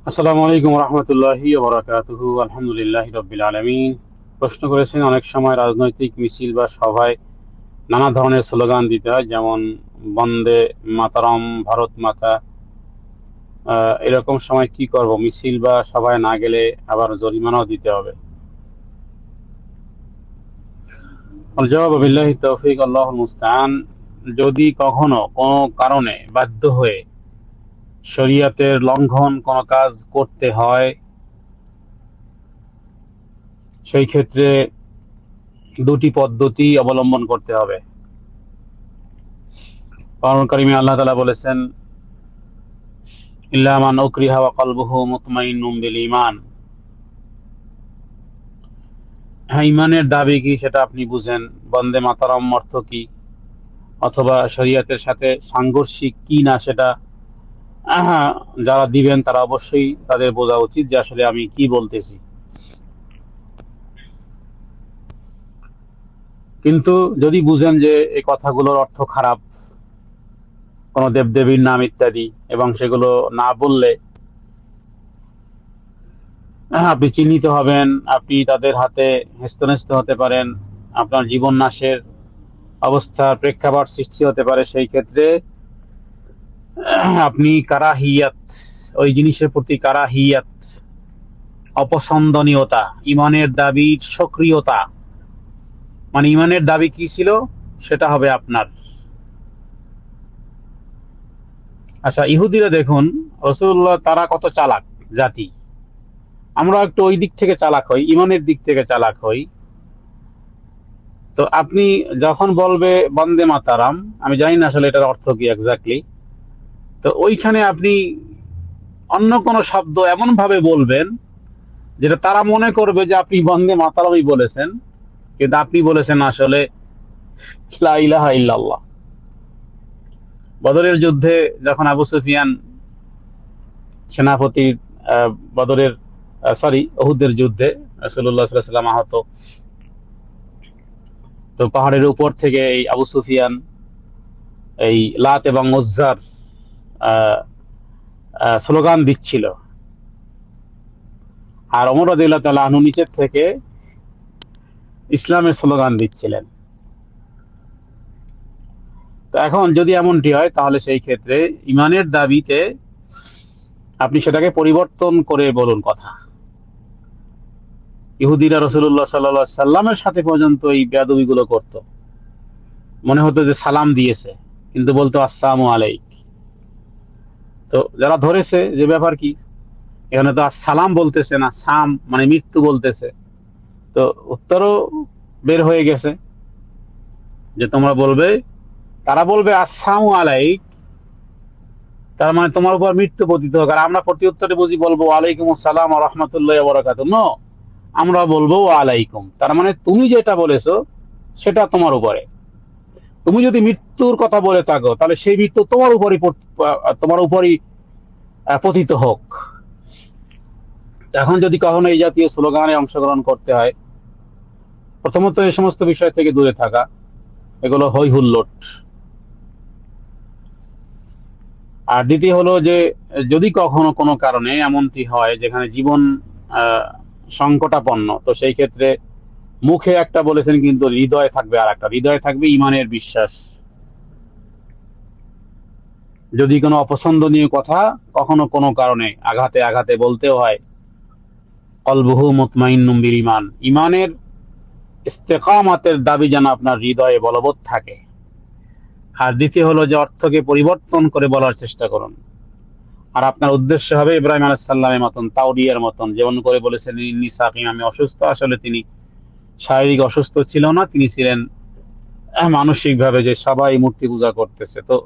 আসসালামু আলাইকুম রহমতুল্লাহি ওয়া বারাকাতুহু। আলহামদুলিল্লাহি রাব্বিল আলামিন। প্রশ্ন করেছেন, অনেক সময় রাজনৈতিক মিছিল বা সভায় নানা ধরনের স্লোগান দিতে হয়, যেমন বন্দে মাতারম, ভারত মাতা। এরকম সময় কি করব? মিছিল বা সভায় না গেলে আবার জরিমানাও দিতে হবে। আল জবাব বিল্লাহি তৌফিক, আল্লাহুল মুস্তাআন। যদি কখনো কোনো কারণে বাধ্য হয়ে শরীয়তের লঙ্ঘন কোনো কাজ করতে হয়, সেই ক্ষেত্রে দুটি পদ্ধতি অবলম্বন করতে হবে। কোরআন কারিমে আল্লাহ তাআলা বলেছেন, ইল্লা মান উকরিহা ওয়া কলবুহু মুতমাইন্নুম বিল ঈমান। হ্যাঁ, ঈমানের দাবি কি সেটা আপনি বুঝেন, বন্দে মাতারাম অর্থ কি, অথবা শরীয়তের সাথে সাংঘর্ষিক কি না সেটা আহ, যারা দিবেন তারা অবশ্যই তাদের বোঝা উচিত যে আসলে আমি কি বলতেছি। কিন্তু যদি বুঝেন যে এই কথাগুলোর অর্থ খারাপ, কোনো দেবদেবীর নাম ইত্যাদি, এবং সেগুলো না বললে আপনি চিহ্নিত হবেন, আপনি তাদের হাতে হেস্তনেস্ত হতে পারেন, আপনার জীবন নাশের অবস্থার প্রেক্ষাপট সৃষ্টি হতে পারে, সেই ক্ষেত্রে আপনি কারাহিয়াত, ওই জিনিসের প্রতি কারাহিয়াত, অপছন্দনীয়তা, ইমানের দাবির সক্রিয়তা, মানে ইমানের দাবি কি ছিল সেটা হবে আপনার। আচ্ছা, ইহুদিরা দেখুন, রসুল্লাহ তারা কত চালাক জাতি। আমরা একটু ওই দিক থেকে চালাক হই, ইমানের দিক থেকে চালাক হই। তো আপনি যখন বলবে বন্দে মাতারাম, আমি জানি না আসলে এটার অর্থ কি এক্স্যাক্টলি, তো ওইখানে আপনি অন্য কোনো শব্দ এমন ভাবে বলবেন যেটা তারা মনে করবে যে আপনি বন্দে মাতারামই বলেছেন, কিন্তু আপনি বলেছেন আসলে লা ইলাহা ইল্লাল্লাহ। বদরের যুদ্ধে যখন আবু সুফিয়ান সেনাপতির, বদরের, সরি, উহুদের যুদ্ধে রাসূলুল্লাহ সাল্লাল্লাহু আলাইহি ওয়াসাল্লাম আহত, তো পাহাড়ের উপর থেকে এই আবু সুফিয়ান এই লাত এবং উজ্জার স্লোগান দিচ্ছিল, আর ওমর রাদিয়াল্লাহু তাআলা আনহু নিচের থেকে ইসলামের স্লোগান দিচ্ছিলেন। তো এখন যদি এমনটি হয়, তাহলে সেই ক্ষেত্রে ইমানের দাবিতে আপনি সেটাকে পরিবর্তন করে বলুন কথা। ইহুদিরা রাসূলুল্লাহ সাল্লাল্লাহু আলাইহি সাল্লামের সাথে পর্যন্ত এই বেয়াদবি গুলো করতো। মনে হতো যে সালাম দিয়েছে, কিন্তু বলতো আসসালামু আলাইক। তো যারা ধরেছে যে ব্যাপার কি, এখানে তো সালাম বলতেছে না, সাম মানে মৃত্যু বলতেছে, তো উত্তরও বের হয়ে গেছে যে তোমরা বলবে, তারা বলবে আসসালামু আলাইক, তার মানে তোমার উপর মৃত্যু পতিত হোক। আর আমরা প্রতি উত্তরে বুঝি বলবো ওয়ালাইকুম আসসালাম ওয়া রাহমাতুল্লাহি ওয়া বারাকাতুহু। নো, আমরা বলবো ওয়ালাইকুম, তার মানে তুমি যেটা বলেছো সেটা তোমার উপরে। তুমি যদি মৃত্যুর কথা বলে থাকো, তাহলে সেই মৃত্যু তোমার উপরই তোমার উপরই পতিত হোক। এখন যদি কখনো এই জাতীয় স্লোগানে অংশগ্রহণ করতে হয়, প্রথমত এই সমস্ত বিষয় থেকে দূরে থাকা, এগুলো হই হুল্লোট। আর দ্বিতীয় হলো যে, যদি কখনো কোনো কারণে এমনটি হয় যেখানে জীবন আহ, সংকটাপন্ন, তো সেই ক্ষেত্রে মুখে একটা বলেছেন কিন্তু হৃদয়ে থাকবে আর একটা, হৃদয়ে থাকবে ইমানের বিশ্বাস। যদি কোনো অপছন্দনীয় কথা কখনো কোনো কারণে আঘাতে আঘাতে বলতেও হয়, কলবুহু মুতমাইন্নুম বিল ঈমান, ইমানের ইস্তেকামাতের দাবি যেন আপনার হৃদয়ে বলবৎ থাকে। আর দ্বিতীয় হলো যে, অর্থকে পরিবর্তন করে বলার চেষ্টা করুন। আর আপনার উদ্দেশ্য হবে ইব্রাহিম আলাইহিস সালামের মতন, তাওরিয়ার মতন, যেমন করে বলেছেন ইন্নী সাকিম, আমি অসুস্থ। আসলে তিনি শারীরিক অসুস্থ ছিল না, তিনি ছিলেন মানসিক ভাবে, যে সবাই মূর্তি পূজা করতেছে। তো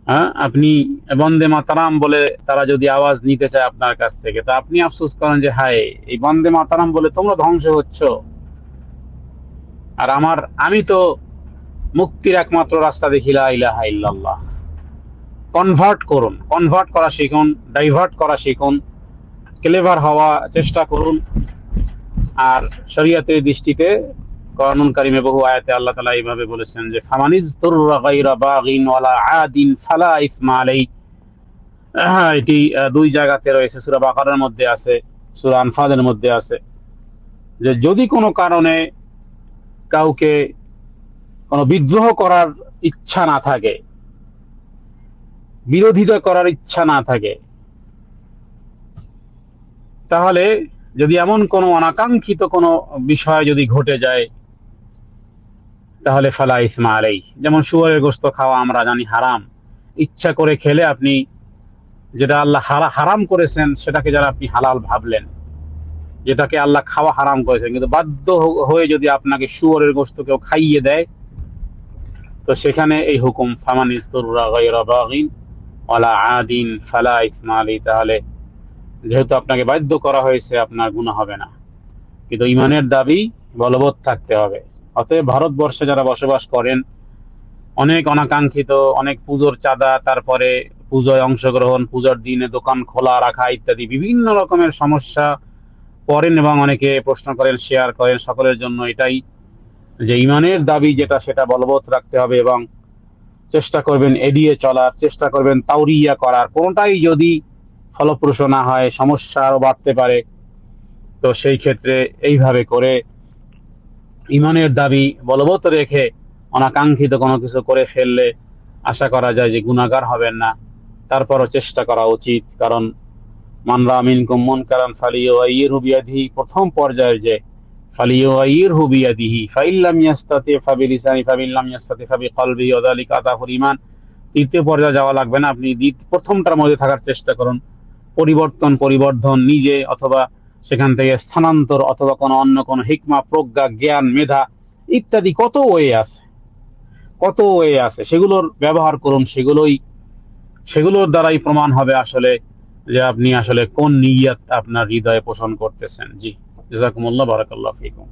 হ্যাঁ, আপনি বন্দে মাতারাম বলে তারা যদি আওয়াজ নিতে চায় আপনার কাছ থেকে, তো আপনি আফসোস করেন যে হায়, এই বন্দে মাতারাম বলে তোমরা ধ্বংস হচ্ছ, আর আমি তো মুক্তির একমাত্র রাস্তা দেখি লা ইলাহা ইল্লাল্লাহ। কনভার্ট করুন, কনভার্ট করা শিখুন, ডাইভার্ট করা শিখুন, ক্লেভার হওয়া চেষ্টা করুন। আর শরীয়তের দৃষ্টিতে কোরআনুল কারীমে বহু আয়াতে আল্লাহ তাআলা এইভাবে বলেছেন যে, ফামানিজ তুররা গায়রা বাগিন ওয়ালা আদিন ফালা ইসমা আলাইহি, হ্যাঁ, এটি দুই জায়গাতে রয়েছে, সূরা বাকারার মধ্যে আছে, সূরা আনফালের মধ্যে আছে, যে যদি কোনো কারণে কাউকে কোনো বিদ্রোহ করার ইচ্ছা না থাকে, বিরোধিতা করার ইচ্ছা না থাকে, তাহলে যদি এমন কোনো অনাকাঙ্ক্ষিত কোনো বিষয় যদি ঘটে যায়, তাহলে ফালা ইসমা আলাই। যেমন শুয়োরের গোশত খাওয়া আমরা জানি হারাম, ইচ্ছা করে খেলে আপনি যেটা আল্লাহ হারাম করেছেন সেটাকে যারা আপনি হালাল ভাবলেন, যেটাকে আল্লাহ খাওয়া হারাম করেছেন, কিন্তু বাধ্য হয়ে যদি আপনাকে শুয়োরের গোশত কেউ খাইয়ে দেয়, তো সেখানে এই হুকুম ফামান ইসতুররা গায়রা বাগিন ওয়ালা আদিন ফালা ইসমা আলাইহি। তাহলে যেহেতু আপনাকে বাধ্য করা হয়েছে, আপনার গুনাহ হবে না, কিন্তু ইমানের দাবি বলবৎ থাকতে হবে। অতএব ভারতবর্ষে যারা বসবাস করেন, অনেক অনাকাঙ্ক্ষিত, অনেক পুজোর চাঁদা, তারপরে পুজোয় অংশগ্রহণ, পুজোর দিনে দোকান খোলা রাখা ইত্যাদি বিভিন্ন রকমের সমস্যা পড়েন এবং অনেকে প্রশ্ন করেন, শেয়ার করেন, সকলের জন্য এটাই যে ইমানের দাবি যেটা সেটা বলবৎ রাখতে হবে এবং চেষ্টা করবেন এড়িয়ে চলার, চেষ্টা করবেন তাওরিয়া করার। কোনোটাই যদি ফলপ্রসূ না হয়, সমস্যা আরো বাড়তে পারে, তো সেই ক্ষেত্রে এইভাবে করে ইমানের দাবি বলবৎ রেখে অনাকাঙ্ক্ষিত কোনো কিছু করে ফেললে আশা করা যায় যে গুনাহগার হবেন না। তারপরও চেষ্টা করা উচিত, কারণ মান রাআ মিনকুম মুনকারান ফালিয়ুগাইয়িরহু বিয়াদিহি, প্রথম পর্যায়ের যে ফালিয়ুগাইয়িরহু বিয়াদিহি ফাইন লাম ইয়াস্তাতি ফাবিলিসানি ফাইন লাম ইয়াস্তাতি ফাবিকলবিহি ওয়া যালিকা আদাফুল ঈমান। তৃতীয় পর্যায়ে যাওয়া লাগবে না, আপনি প্রথমটার মধ্যে থাকার চেষ্টা করুন। পরিবর্ধন নিজে, অথবা সেখান থেকে স্থানান্তর, অথবা কোনো অন্য কোনো হিকমা, প্রজ্ঞা, জ্ঞান, মেধা ইত্যাদি কত ওয়ে আছে, সেগুলোর ব্যবহার করুন। সেগুলোর দ্বারাই প্রমাণ হবে আসলে যে আপনি আসলে কোন নিয়ত আপনার হৃদয়ে পোষণ করতেছেন। জি, জাযাকুমুল্লাহ, বারাকাল্লাহু ফীকুম।